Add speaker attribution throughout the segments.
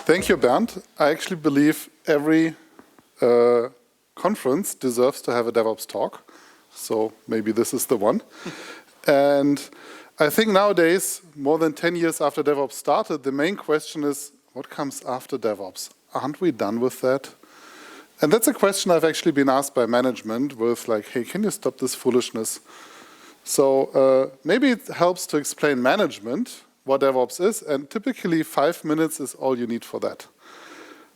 Speaker 1: Thank you, Bernd. I actually believe every conference deserves to have a DevOps talk. So maybe this is the one. And I think nowadays, more than 10 years after DevOps started, the main question is, what comes after DevOps? Aren't we done with that? And that's a question I've actually been asked by management with like, hey, can you stop this foolishness? So maybe it helps to explain management what DevOps is, and typically 5 minutes is all you need for that.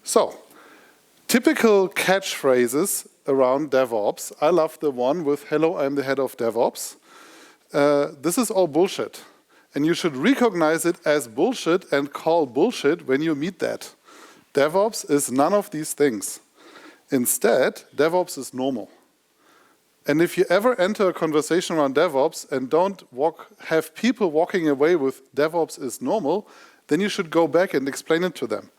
Speaker 1: So, typical catchphrases around DevOps. I love the one with, hello, I'm the head of DevOps. This is all bullshit. And you should recognize it as bullshit and call bullshit when you meet that. DevOps is none of these things. Instead, DevOps is normal. And if you ever enter a conversation around DevOps and don't have people walking away with DevOps is normal, then you should go back and explain it to them.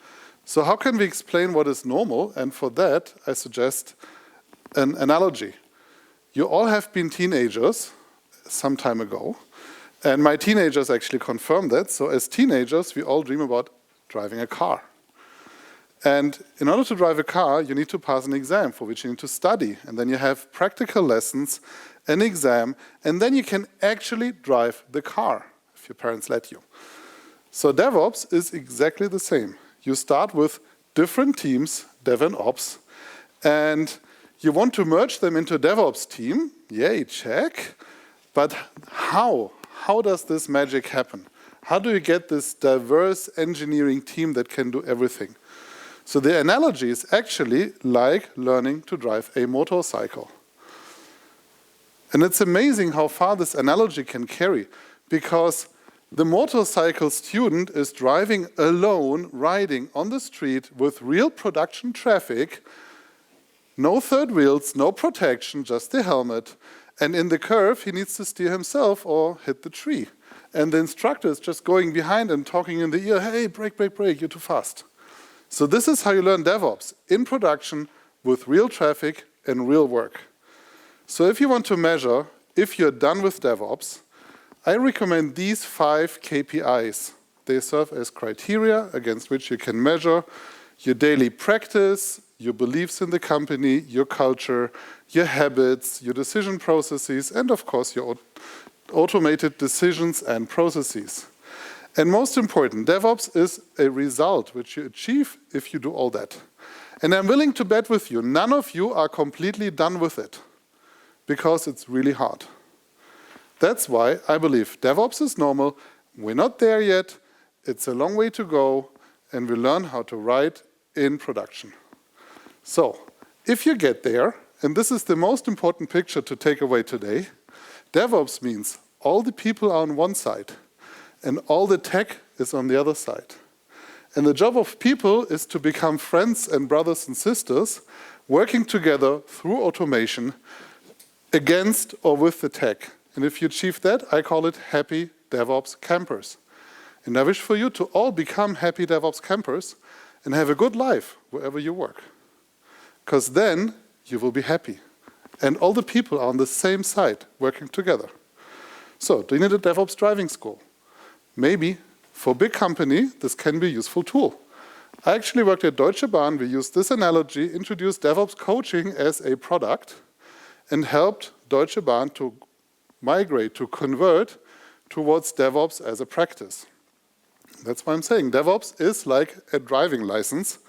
Speaker 1: So how can we explain what is normal? And for that, I suggest an analogy. You all have been teenagers some time ago, and my teenagers actually confirmed that. So as teenagers, we all dream about driving a car. And in order to drive a car, you need to pass an exam for which you need to study. And then you have practical lessons, an exam, and then you can actually drive the car if your parents let you. So DevOps is exactly the same. You start with different teams, Dev and Ops, and you want to merge them into a DevOps team. Yay, check. But how? How does this magic happen? How do you get this diverse engineering team that can do everything? So the analogy is actually like learning to drive a motorcycle. And it's amazing how far this analogy can carry, because the motorcycle student is driving alone, riding on the street with real production traffic, no third wheels, no protection, just the helmet. And in the curve, he needs to steer himself or hit the tree. And the instructor is just going behind and talking in the ear, hey, brake, brake, brake, you're too fast. So this is how you learn DevOps, in production, with real traffic and real work. So if you want to measure if you're done with DevOps, I recommend these 5 KPIs. They serve as criteria against which you can measure your daily practice, your beliefs in the company, your culture, your habits, your decision processes, and of course your automated decisions and processes. And most important, DevOps is a result which you achieve if you do all that. And I'm willing to bet with you, none of you are completely done with it, because it's really hard. That's why I believe DevOps is normal. We're not there yet. It's a long way to go, and we learn how to write in production. So, if you get there, and this is the most important picture to take away today, DevOps means all the people are on one side, and all the tech is on the other side. And the job of people is to become friends and brothers and sisters, working together through automation against or with the tech. And if you achieve that, I call it happy DevOps campers. And I wish for you to all become happy DevOps campers and have a good life wherever you work. Because then you will be happy. And all the people are on the same side, working together. So, do you need a DevOps driving school? Maybe. For a big company, this can be a useful tool. I actually worked at Deutsche Bahn. We used this analogy, introduced DevOps coaching as a product, and helped Deutsche Bahn to migrate, to convert towards DevOps as a practice. That's why I'm saying DevOps is like a driving license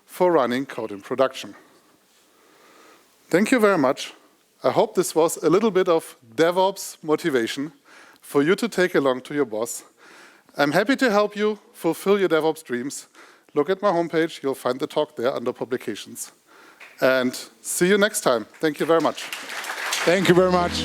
Speaker 1: for running code in production. Thank you very much. I hope this was a little bit of DevOps motivation for you to take along to your boss. I'm happy to help you fulfill your DevOps dreams. Look at my homepage. You'll find the talk there under publications. And see you next time. Thank you very much.
Speaker 2: Thank you very much.